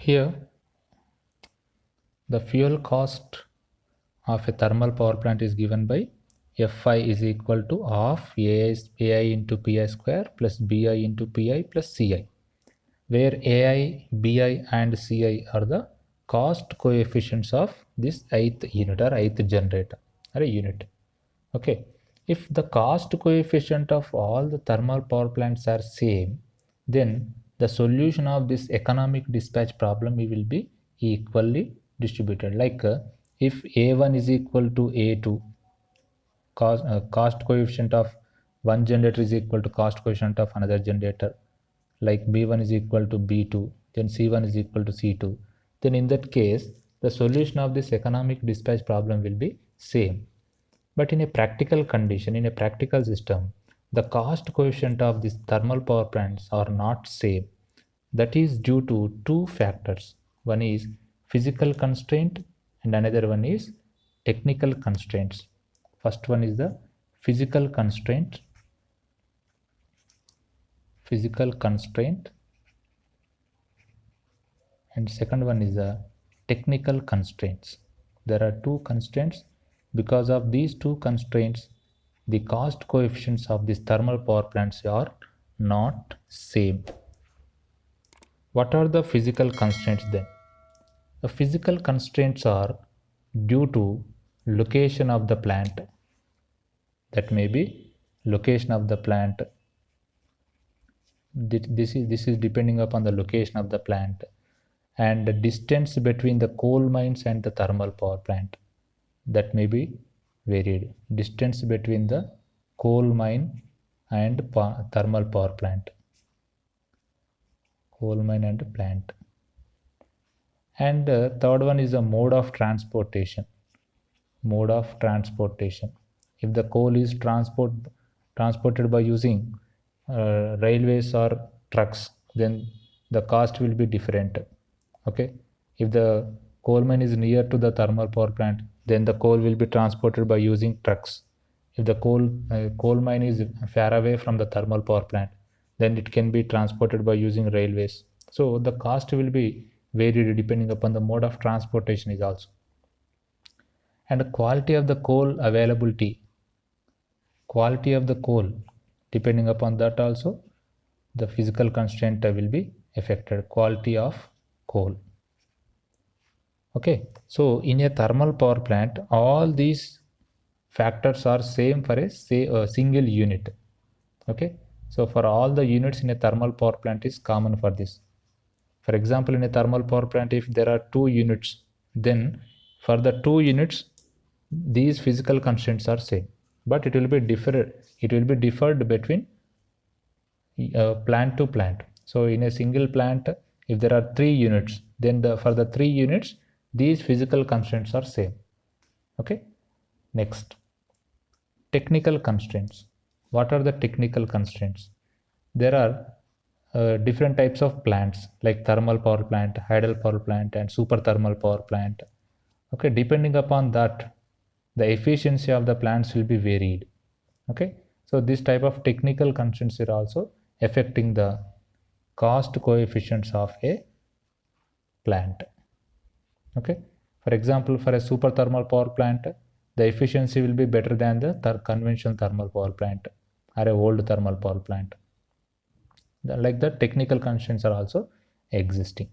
Here, the fuel cost of a thermal power plant is given by Fi is equal to half AI into Pi square plus Bi into Pi plus Ci, where AI, Bi and Ci are the cost coefficients of this ith unit or ith generator or a unit. Okay, if the cost coefficient of all the thermal power plants are same, then the solution of this economic dispatch problem will be equally distributed. Like if A1 is equal to A2, cost coefficient of one generator is equal to cost coefficient of another generator, like B1 is equal to B2, then C1 is equal to C2, then in that case the solution of this economic dispatch problem will be same. But in a practical condition, in a practical system, the cost coefficient of these thermal power plants are not same. That is due to two factors. One is physical constraint and another one is technical constraints. First one is the physical constraint. And second one is the technical constraints. There are two constraints. Because of these two constraints, the cost coefficients of these thermal power plants are not same. What are the physical constraints then? The physical constraints are due to location of the plant. That may be location of the plant. This is depending upon the location of the plant and the distance between the coal mines and the thermal power plant. That may be varied. Distance between the coal mine and thermal power plant. Coal mine and plant. And third one is the mode of transportation. Mode of transportation. If the coal is transported by using railways or trucks, then the cost will be different. Okay. If the coal mine is near to the thermal power plant, then the coal will be transported by using trucks. If the coal mine is far away from the thermal power plant, then it can be transported by using railways. So the cost will be varied depending upon the mode of transportation is also. And the quality of the coal availability, depending upon that also, the physical constraint will be affected. Quality of coal. Okay, so in a thermal power plant, all these factors are same for a single unit. Okay, so for all the units in a thermal power plant is common for this. For example, in a thermal power plant, if there are 2 units, then for the 2 units, these physical constraints are same, but it will be differed between plant to plant. So in a single plant, if there are 3 units, then for the 3 units, these physical constraints are same. Okay. Next, technical constraints. What are the technical constraints? There are different types of plants like thermal power plant, hydel power plant, and super thermal power plant. Okay, depending upon that, the efficiency of the plants will be varied. Okay, so this type of technical constraints are also affecting the cost coefficients of a plant. Okay, for example, for a super thermal power plant, the efficiency will be better than the conventional thermal power plant or a old thermal power plant. Like the technical constraints are also existing.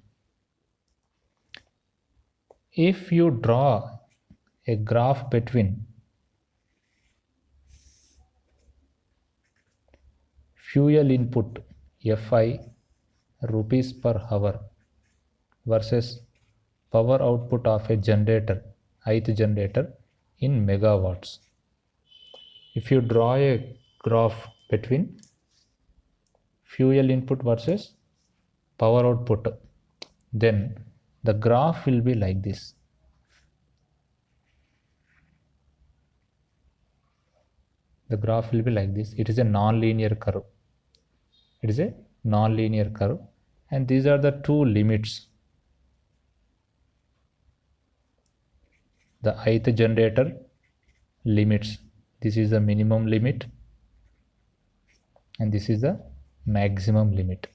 If you draw a graph between fuel input Fi rupees per hour versus power output of a generator, ith generator in megawatts. If you draw a graph between fuel input versus power output, then the graph will be like this. The graph will be like this. It is a non-linear curve. It is a non-linear curve, and these are the two limits. The ith generator limits. This is the minimum limit, and this is the maximum limit.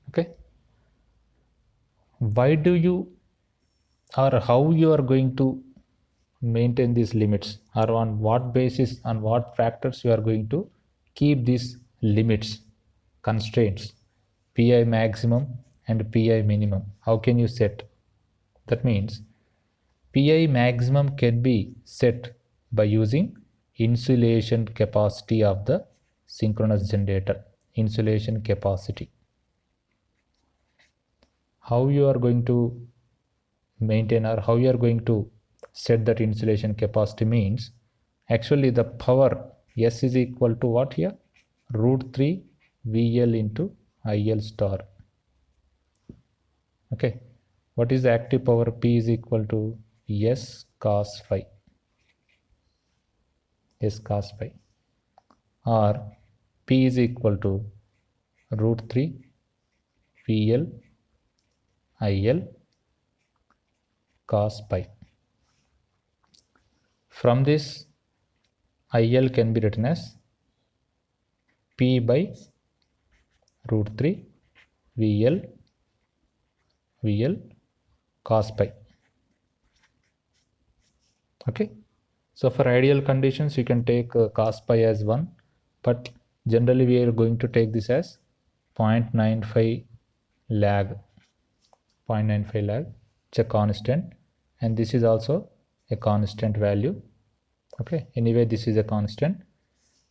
Okay. why do you or how you are going to maintain these limits, or on what basis, on what factors you are going to keep these limits, constraints, pi maximum and pi minimum? How can you set? That means pi maximum can be set by using insulation capacity of the synchronous generator. Insulation capacity. How you are going to maintain, or how you are going to set that insulation capacity means, actually the power S is equal to what here? Root 3 VL into IL star. Okay. What is the active power? P is equal to S cos phi. S cos phi. Or P is equal to root 3 VL IL cos pi. From this, IL can be written as P by root 3 VL cos pi. Okay. So for ideal conditions, you can take cos pi as 1, but generally we are going to take this as 0.95 lag. 0.95 lag. It's a constant, and this is also a constant value. Okay, anyway this is a constant.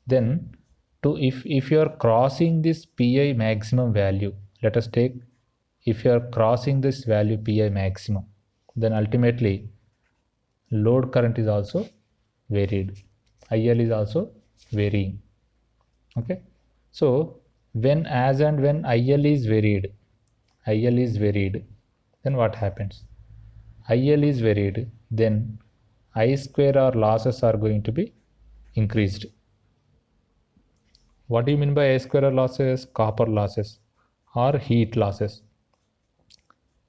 Then if you are crossing this pi maximum value, let us take, if you are crossing this value pi maximum, then ultimately load current is also varied, IL is also varying. Okay, so when IL is varied, then what happens? IL is varied, then I square or losses are going to be increased. What do you mean by I square or losses? Copper losses or heat losses.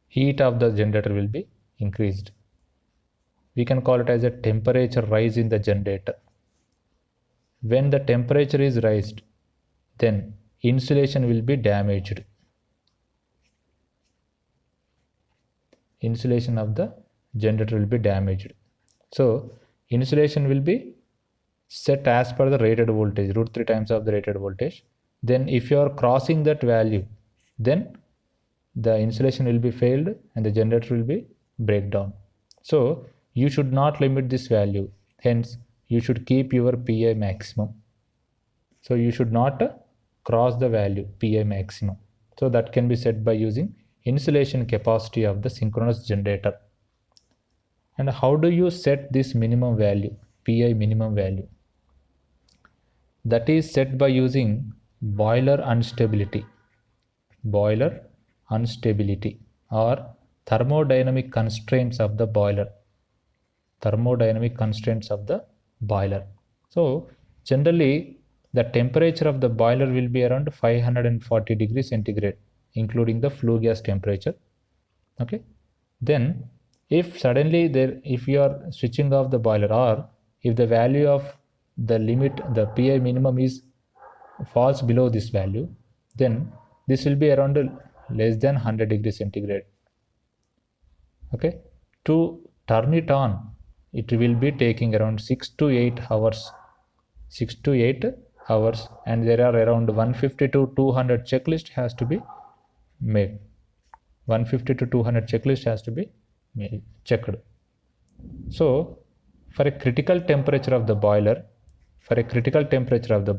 Heat of the generator will be increased. We can call it as a temperature rise in the generator. When the temperature is raised, then insulation will be damaged. Insulation of the generator will be damaged. So insulation will be set as per the rated voltage, root 3 times of the rated voltage. Then if you are crossing that value, then the insulation will be failed and the generator will be breakdown. So you should not limit this value. Hence you should keep your pi maximum. So you should not cross the value pi maximum. So that can be set by using insulation capacity of the synchronous generator. And how do you set this minimum value, pi minimum value? That is set by using boiler instability or thermodynamic constraints of the boiler. So generally the temperature of the boiler will be around 540 degrees centigrade, including the flue gas temperature. Okay, then if suddenly if you are switching off the boiler, or if the value of the limit, the pi minimum falls below this value, then this will be around less than 100 degrees centigrade. Okay, to turn it on, it will be taking around 6 to 8 hours, and there are around 150 to 200 checklist has to be made. 150 to 200 checklist has to be checked. So for a critical temperature of the boiler, if the critical temperature of the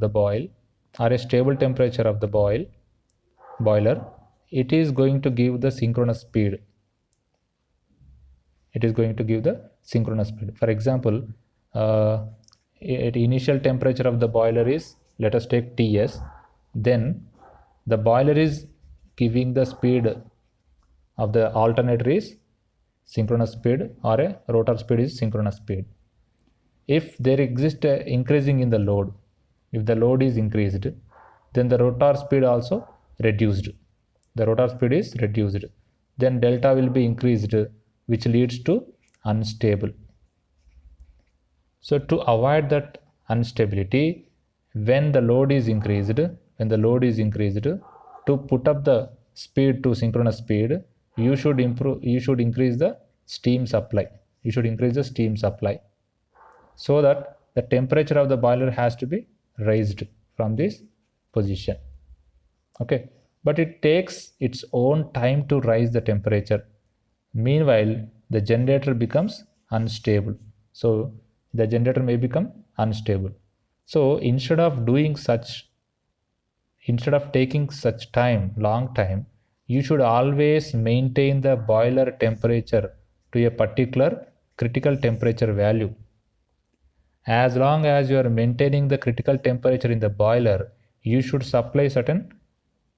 boil, or a stable temperature of the boiler, it is going to give the synchronous speed. For example, at initial temperature of the boiler is, let us take Ts, then the boiler is giving the speed of the alternator is synchronous speed, or a rotor speed is synchronous speed. If there exists increasing in the load, if the load is increased, then the rotor speed also reduced. Then delta will be increased, which leads to unstable. So to avoid that instability, when the load is increased, to put up the speed to synchronous speed, you should increase the steam supply. So that the temperature of the boiler has to be raised from this position. Okay, but it takes its own time to rise the temperature. Meanwhile, the generator becomes unstable. So the generator may become unstable. So instead of taking such long time, you should always maintain the boiler temperature to a particular critical temperature value. As long as you are maintaining the critical temperature in the boiler, you should supply certain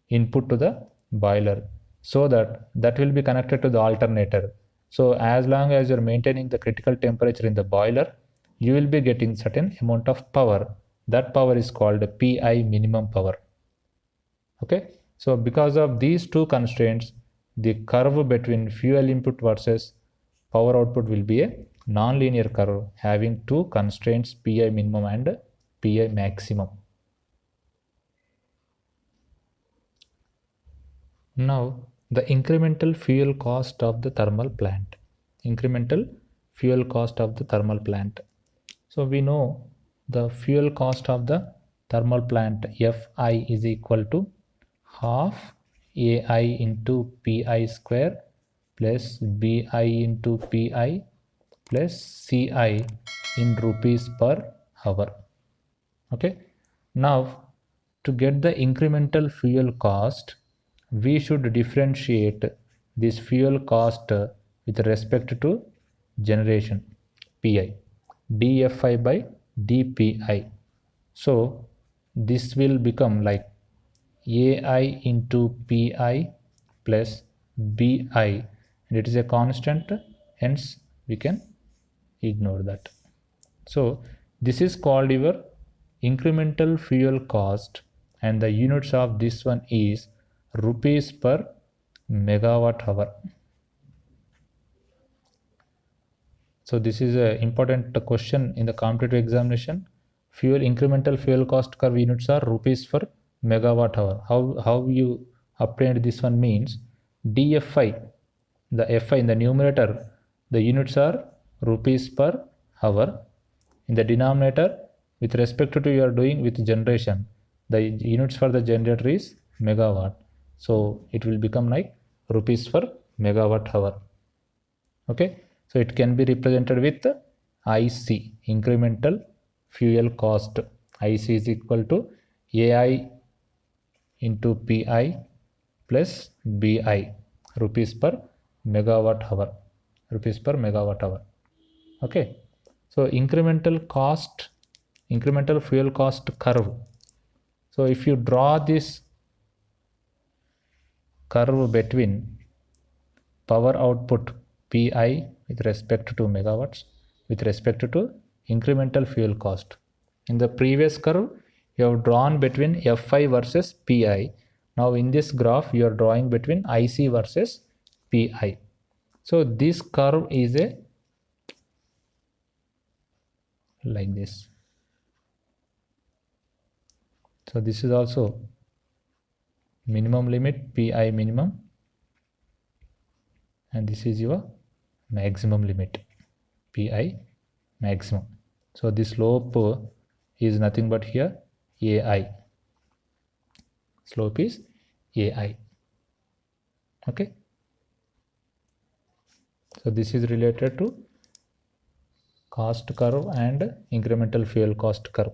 input to the boiler, so that will be connected to the alternator. So as long as you are maintaining the critical temperature in the boiler, you will be getting certain amount of power. That power is called PI minimum power. Okay, so because of these two constraints, the curve between fuel input versus power output will be a non-linear curve having two constraints, PI minimum and PI maximum. Now, the incremental fuel cost of the thermal plant. So we know the fuel cost of the thermal plant, Fi is equal to half AI into Pi square plus Bi into Pi plus Ci in rupees per hour. Okay. Now, to get the incremental fuel cost, we should differentiate this fuel cost with respect to generation, Pi, dFi by dPi. So this will become like AI into Pi plus Bi, and it is a constant, hence we can ignore that. So this is called your incremental fuel cost, and the units of this one is rupees per megawatt hour. So this is an important question in the competitive examination. Incremental fuel cost curve units are rupees per megawatt hour. How you obtained this one means dFi, the Fi in the numerator, the units are rupees per hour. In the denominator, with respect to you are doing with generation, the units for the generator is megawatt. So it will become like rupees per megawatt hour. Okay, so it can be represented with IC, incremental fuel cost. IC is equal to AI into Pi plus Bi, rupees per megawatt hour. Okay, so incremental fuel cost curve. So if you draw this curve between power output Pi with respect to megawatts with respect to incremental fuel cost. In the previous curve, you have drawn between Fi versus Pi. Now in this graph, you are drawing between IC versus Pi. So this curve is like this. So this is also minimum limit, Pi minimum, and this is your maximum limit, Pi maximum. So this slope is nothing but here AI. Slope is AI. Okay. So this is related to cost curve and incremental fuel cost curve.